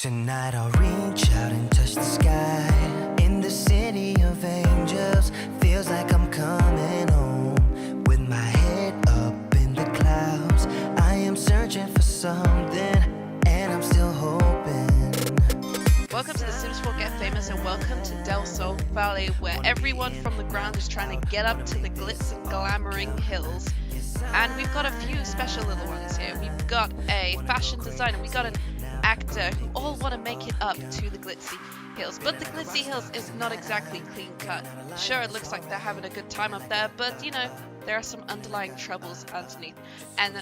Tonight I'll reach out and touch the sky. In the city of angels, feels like I'm coming home. With my head up in the clouds, I am searching for something, and I'm still hoping. Welcome to the Sims 4 Get Famous, and welcome to Del Sol Valley, where everyone from the ground is trying to get up to the glitz and glamoring hills. And we've got a few special little ones here. We've got a fashion designer, we've got an actor who all want to make it up to the glitzy hills. But the glitzy hills is not exactly clean cut. Sure, it looks like they're having a good time up there, but you know, there are some underlying troubles underneath. And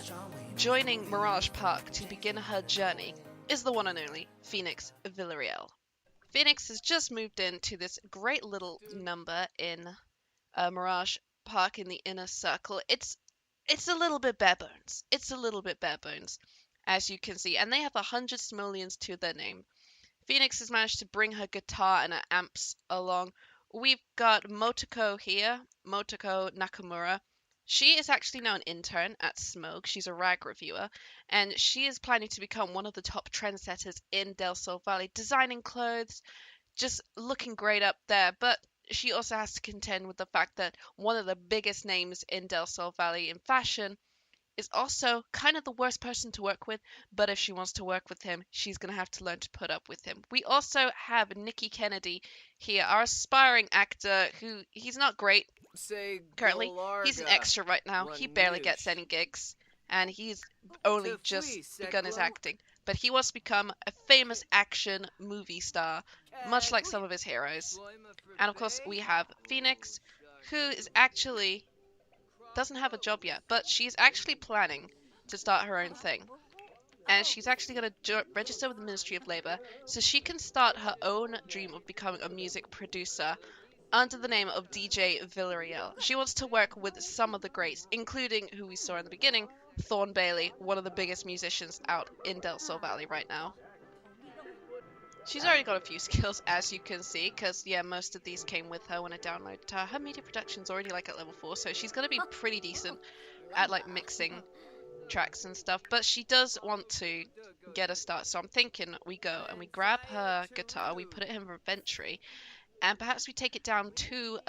joining Mirage Park to begin her journey is the one and only Phoenix Villarreal. Phoenix has just moved into this great little number in Mirage Park in the inner circle. It's a little bit bare bones. It's a little bit bare bones, as you can see, and they have 100 simoleons to their name. Phoenix has managed to bring her guitar and her amps along. We've got Motoko here, Motoko Nakamura. She is actually now an intern at Smoke. She's a rag reviewer, and she is planning to become one of the top trendsetters in Del Sol Valley, designing clothes, just looking great up there. But she also has to contend with the fact that one of the biggest names in Del Sol Valley in fashion is also kind of the worst person to work with, but if she wants to work with him, she's going to have to learn to put up with him. We also have Nikki Kennedy here, our aspiring actor, who he's not great currently. He's an extra right now. He barely gets any gigs, and he's only just begun his acting. But he wants to become a famous action movie star, much like some of his heroes. And of course, we have Phoenix, who is actually doesn't have a job yet, but she's actually planning to start her own thing. And she's actually going to register with the Ministry of Labor so she can start her own dream of becoming a music producer under the name of DJ Villarreal. She wants to work with some of the greats, including who we saw in the beginning, Thorn Bailey, one of the biggest musicians out in Del Sol Valley right now. She's already got a few skills, as you can see, because, yeah, most of these came with her when I downloaded her. Her media production's already, like, at level 4, so she's going to be pretty decent at, like, mixing tracks and stuff. But she does want to get a start, so I'm thinking we go and we grab her guitar, we put it in her inventory, and perhaps we take it down to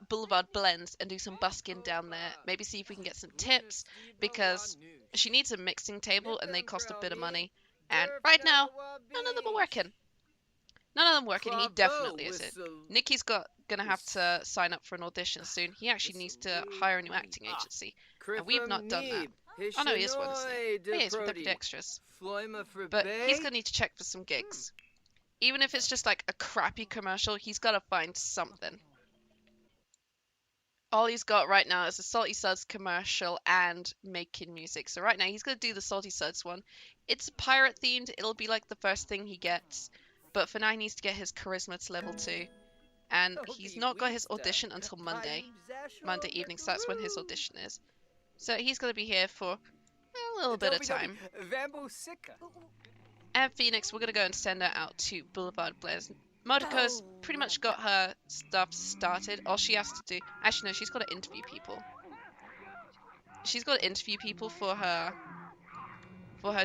Boulevard Blends and do some busking down there. Maybe see if we can get some tips, because she needs a mixing table, and they cost a bit of money. And right now, none of them are working. None of them working. He definitely isn't. Nicky's gonna have to sign up for an audition soon. He actually needs to hire a new acting agency, and we've not done that. Oh no, he is one, isn't he? Yeah, he's with Deputy Extras. But he's gonna need to check for some gigs. Even if it's just like a crappy commercial, he's gotta find something. All he's got right now is a Salty Suds commercial and making music. So right now he's gonna do the Salty Suds one. It's pirate themed. It'll be like the first thing he gets. But for now, he needs to get his charisma to level 2. And he's not got his audition until Monday. Monday evening, so that's when his audition is. So he's going to be here for a little bit of time. And Phoenix, we're going to go and send her out to Boulevard Blends. Motoko's pretty much got her stuff started. All she has to do... Actually, no, she's got to interview people. She's got to interview people for her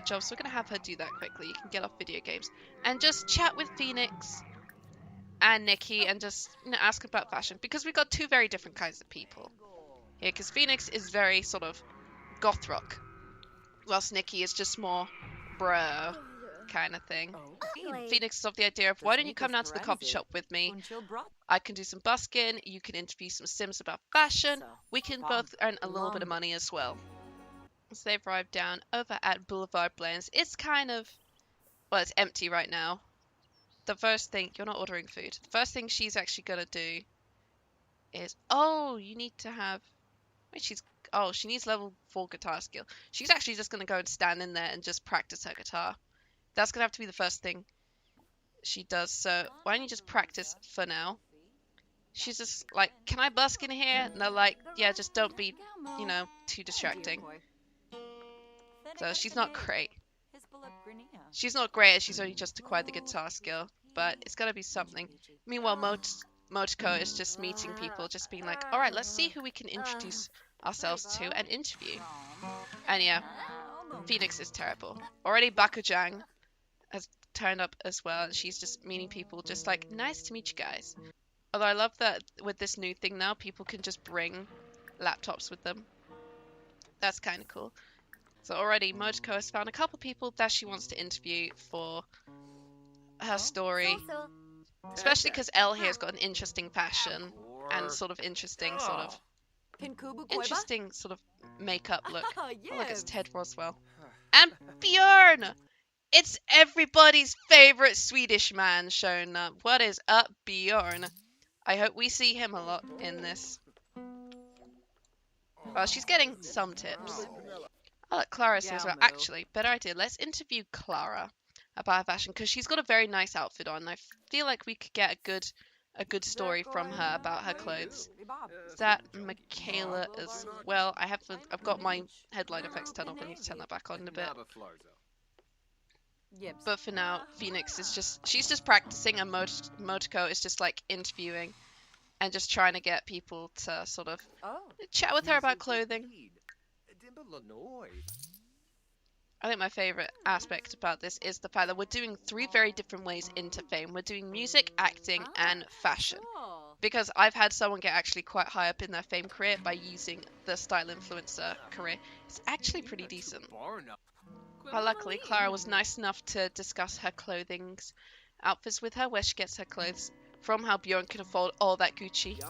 job, so we're going to have her do that quickly. You can get off video games and just chat with Phoenix and Nikki and just, you know, ask about fashion, because we've got two very different kinds of people here, because Phoenix is very sort of goth rock, whilst Nikki is just more bro kind of thing. Phoenix is of the idea of, why don't you come down to the coffee shop with me? I can do some busking, you can interview some Sims about fashion, we can both earn a little bit of money as well. So they've arrived down over at Boulevard Blends. It's kind of, well, it's empty right now. The first thing, you're not ordering food. The first thing she's actually going to do is, you need to have, wait, she needs level 4 guitar skill. She's actually just going to go and stand in there and just practice her guitar. That's going to have to be the first thing she does. So why don't you just practice for now? She's just like, can I busk in here? And they're like, yeah, just don't be, you know, too distracting. So she's not great. She's not great as she's only just acquired the guitar skill, but it's gotta be something. Meanwhile, Motoko is just meeting people, just being like, alright, let's see who we can introduce ourselves to and interview. And yeah, Phoenix is terrible. Already Bakujang has turned up as well, and she's just meeting people, just like, nice to meet you guys. Although I love that with this new thing now, people can just bring laptops with them. That's kind of cool. So already Motoko has found a couple people that she wants to interview for her story. Especially because Elle here has got an interesting fashion and sort of interesting makeup look. Oh, look, it's Ted Roswell. And Bjorn! It's everybody's favorite Swedish man shown up. What is up, Bjorn? I hope we see him a lot in this. Well, she's getting some tips. Oh, look, Clara's here as well. Actually, better idea. Let's interview Clara about her fashion, because she's got a very nice outfit on. I feel like we could get a good story from her about her clothes. Is that Michaela as well? I've got my headline effects turned off. I need to turn that back on in a bit. But for now, Phoenix is she's just practicing, and Motoko is just like interviewing and just trying to get people to sort of chat with her about clothing. I think my favourite aspect about this is the fact that we're doing 3 very different ways into fame. We're doing music, acting, and fashion. Because I've had someone get actually quite high up in their fame career by using the style influencer career. It's actually pretty decent. Well, luckily, Clara was nice enough to discuss her clothing's outfits with her, where she gets her clothes from, how Bjorn can afford all that Gucci.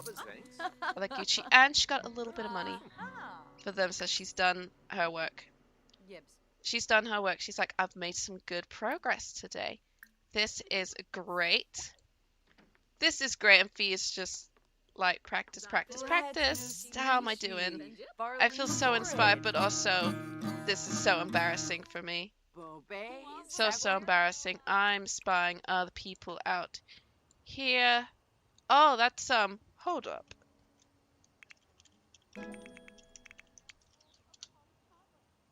And she got a little bit of money for them, so she's done her work. She's done her work. She's like, I've made some good progress today. This is great. This is great. And Fee is just like, practice. How am I doing? I feel so inspired, but also this is so embarrassing for me. So embarrassing. I'm spying other people out here. Oh, that's, hold up.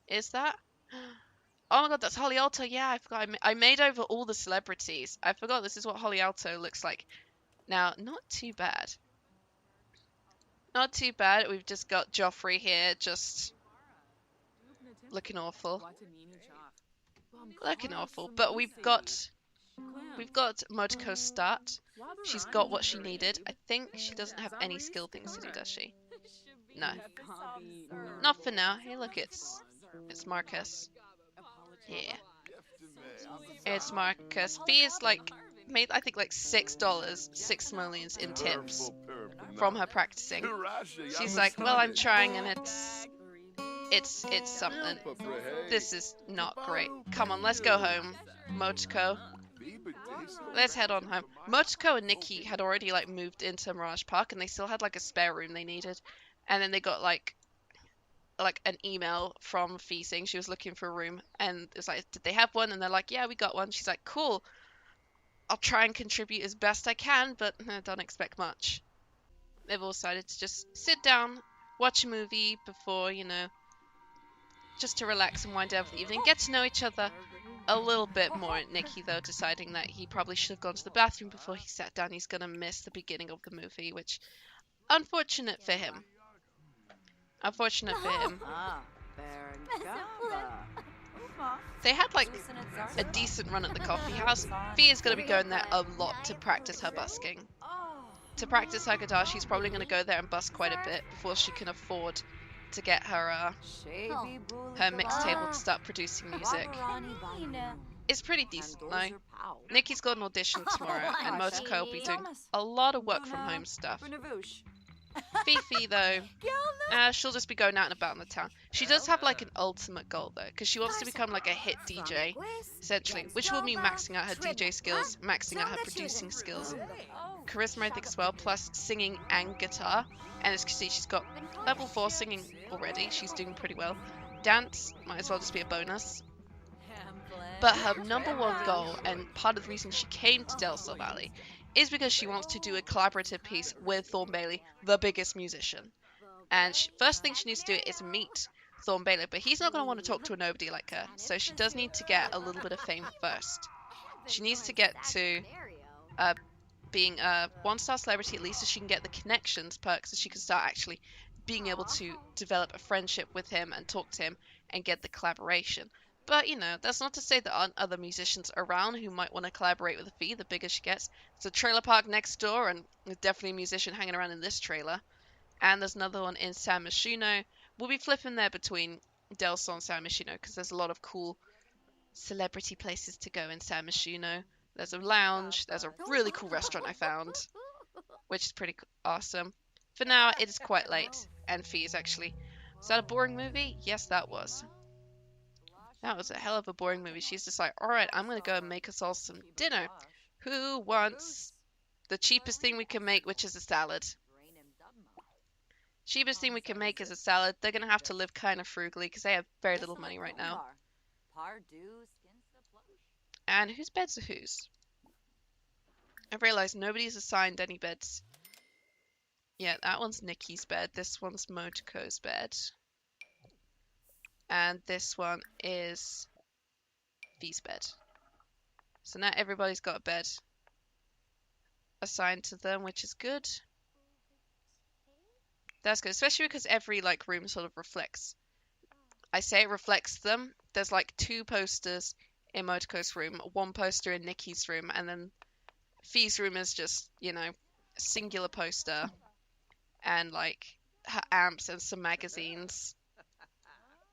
Is that? Oh my god, that's Holly Alto. Yeah, I forgot. I made over all the celebrities. I forgot this is what Holly Alto looks like. Now, not too bad. Not too bad. We've just got Joffrey here, just looking awful. Looking awful. But we've got Motoko's start. She's got what she needed. I think she doesn't have any skill things to do, does she? No. Not for now. Hey, look, it's Marcus. Yeah. It's Marcus. Fee is like made I think like $6, 6 millions in tips from her practicing. She's like, well, I'm trying and it's something. This is not great. Come on, let's go home, Motoko. Let's head on home. Motoko and Nicky had already like moved into Mirage Park, and they still had like a spare room they needed. And then they got like an email from Fee saying she was looking for a room, and it's like, did they have one? And they're like, yeah, we got one. She's like, cool. I'll try and contribute as best I can, but don't expect much. They've all decided to just sit down, watch a movie before, just to relax and wind down for the evening, get to know each other a little bit more. Nicky, though, deciding that he probably should have gone to the bathroom before he sat down. He's going to miss the beginning of the movie, which, unfortunate for him. Unfortunate for him. They had like a decent run at the coffee house. Fee is going to be going there a lot to practice her busking. To practice her guitar, she's probably going to go there and busk quite a bit before she can afford to get her mix table to start producing music. It's pretty decent though. Nicky's got an audition tomorrow, and Motoko will be doing a lot of work from home stuff. Fifi, though, she'll just be going out and about in the town. She does have like an ultimate goal though, because she wants to become like a hit DJ, essentially, which will mean maxing out her DJ skills, maxing out her producing skills, charisma I think as well, plus singing and guitar. And as you can see, she's got level 4 singing already. She's doing pretty well. Dance might as well just be a bonus. But her number 1 goal, and part of the reason she came to Del Sol Valley, is because she wants to do a collaborative piece with Thorn Bailey, the biggest musician. And first thing she needs to do is meet Thorn Bailey, but he's not going to want to talk to a nobody like her, so she does need to get a little bit of fame first. She needs to get to being a 1-star celebrity, at least, so she can get the connections perks, so she can start actually being able to develop a friendship with him and talk to him and get the collaboration. But, you know, that's not to say there aren't other musicians around who might want to collaborate with Fee the bigger she gets. There's a trailer park next door, and there's definitely a musician hanging around in this trailer. And there's another one in San Myshuno. We'll be flipping there between Del Sol and San Myshuno because there's a lot of cool celebrity places to go in San Myshuno. There's a lounge. There's a really cool restaurant I found, which is pretty awesome. For now, it is quite late, and Fee is actually... Was that a boring movie? Yes, that was. That was a hell of a boring movie. She's just like, alright, I'm going to go and make us all some dinner. Who wants the cheapest thing we can make, which is a salad? Cheapest thing we can make is a salad. They're going to have to live kind of frugally because they have very little money right now. And whose beds are whose? I realized nobody's assigned any beds. Yeah, that one's Nikki's bed. This one's Motoko's bed. And this one is V's bed. So now everybody's got a bed assigned to them, which is good. That's good, especially because every like room sort of reflects. I say it reflects them. There's like 2 posters in Motoko's room, 1 poster in Nikki's room, and then Fee's room is just, you know, a singular poster and like her amps and some magazines.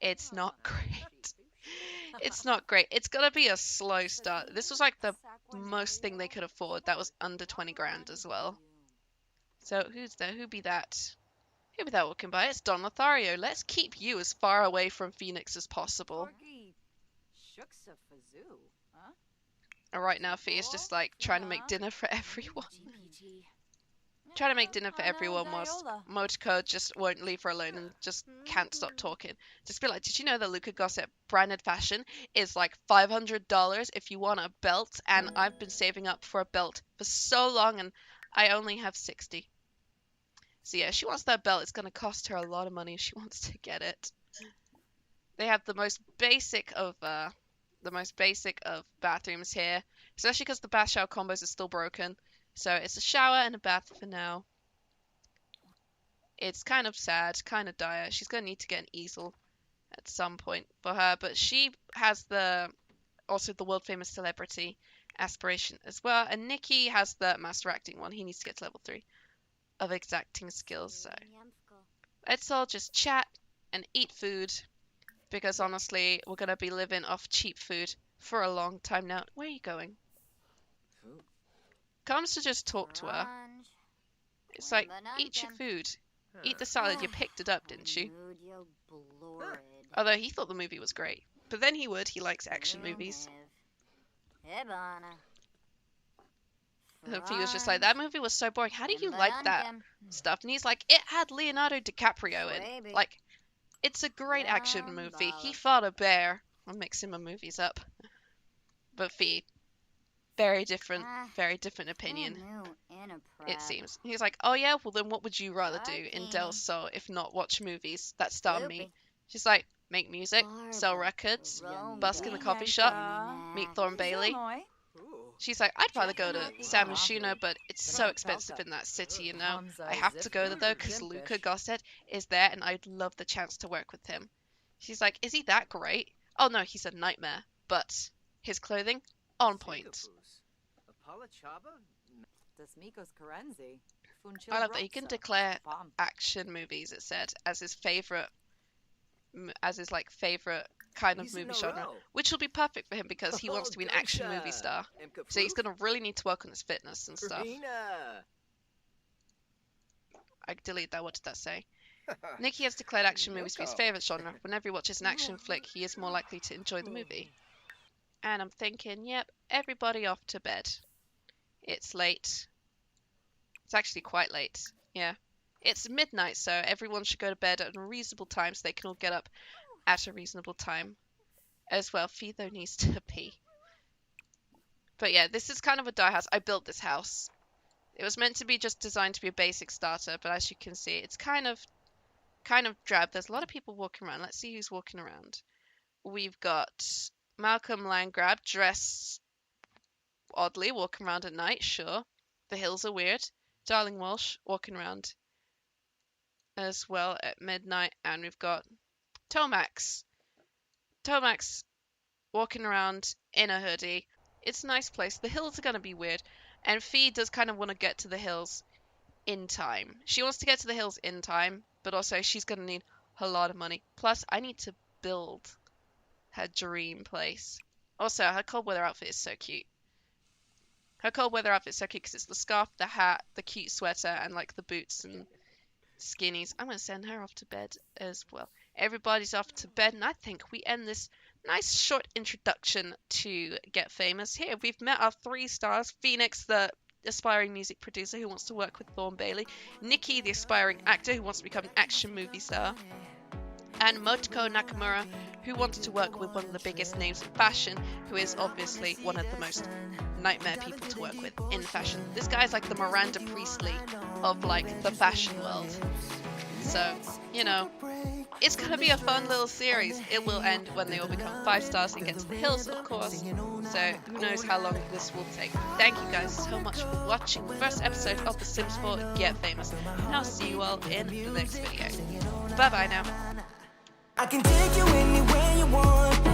It's not great. It's not great. It's gonna be a slow start. This was like the most thing they could afford. That was under 20 grand as well. So who's there? Who be that? Who be that walking by? It's Don Lothario. Let's keep you as far away from Phoenix as possible. Alright, now Fee is just like trying to make dinner for everyone. Trying to make dinner for everyone whilst Motoko just won't leave her alone and just can't stop talking. Just be like, did you know that Luca Gossett branded fashion is like $500 if you want a belt? And I've been saving up for a belt for so long and I only have 60. So yeah, she wants that belt. It's going to cost her a lot of money if she wants to get it. They have the most basic of bathrooms here, especially because the bath shower combos are still broken. So it's a shower and a bath for now. It's kind of sad, kind of dire. She's going to need to get an easel at some point for her, but she has also the world famous celebrity aspiration as well. And Nicky has the master acting one. He needs to get to level 3 of exacting skills. So let's all just chat and eat food, because honestly, we're going to be living off cheap food for a long time now. Where are you going? Comes to just talk to her. It's like, eat your food. Eat the salad. You picked it up, didn't you? Although he thought the movie was great. But then he likes action movies. And he was just like, that movie was so boring. How do you like that stuff? And he's like, it had Leonardo DiCaprio in. Like, it's a great action movie. He fought a bear. I'm mixing my movies up. But Fee, very different opinion, it seems. He's like, oh yeah, well then what would you rather do in Del Sol if not watch movies that star me? She's like, make music, sell records, busk in the coffee shop, meet Thorn Bailey. She's like, I'd rather go to San Myshuno, but it's so expensive in that city, you know. I have to go there though because Luca Gossett is there and I'd love the chance to work with him. She's like, is he that great? Oh no, he's a nightmare, but his clothing, on point. I love that he can declare action movies, it said, as his favorite kind of movie genre, which will be perfect for him because he wants to be an action movie star. So he's going to really need to work on his fitness and stuff. I delete that. What did that say? Nicky has declared action movies to be his favorite genre. Whenever he watches an action flick, he is more likely to enjoy the movie. And I'm thinking, yep, everybody off to bed. It's late. It's actually quite late. Yeah. It's midnight, so everyone should go to bed at a reasonable time so they can all get up at a reasonable time as well. Fee, though, needs to pee. But yeah, this is kind of a die house. I built this house. It was meant to be just designed to be a basic starter, but as you can see, it's kind of drab. There's a lot of people walking around. Let's see who's walking around. We've got Malcolm Landgrab dressed oddly, walking around at night, sure. The hills are weird. Darling Walsh walking around as well at midnight. And we've got Tomax. Tomax walking around in a hoodie. It's a nice place. The hills are going to be weird. And Fee does kind of want to get to the hills in time. She wants to get to the hills in time, but also she's going to need a lot of money. Plus, I need to build her dream place. Also, her cold weather outfit is so cute. Her cold weather outfit is so cute because it's the scarf, the hat, the cute sweater, and like the boots and skinnies. I'm going to send her off to bed as well. Everybody's off to bed, and I think we end this nice short introduction to Get Famous. Here, we've met our 3 stars. Phoenix, the aspiring music producer who wants to work with Thorn Bailey. Nikki, the aspiring actor who wants to become an action movie star. And Motoko Nakamura, who wants to work with one of the biggest names in fashion, who is obviously one of the most nightmare people to work with in fashion. This guy's like the Miranda Priestley of like the fashion world. So, you know, it's going to be a fun little series. It will end when they all become 5 stars and get to the hills, of course. So who knows how long this will take. Thank you guys so much for watching the first episode of The Sims 4 Get Famous. And I'll see you all in the next video. Bye bye now. I can take you anywhere you want.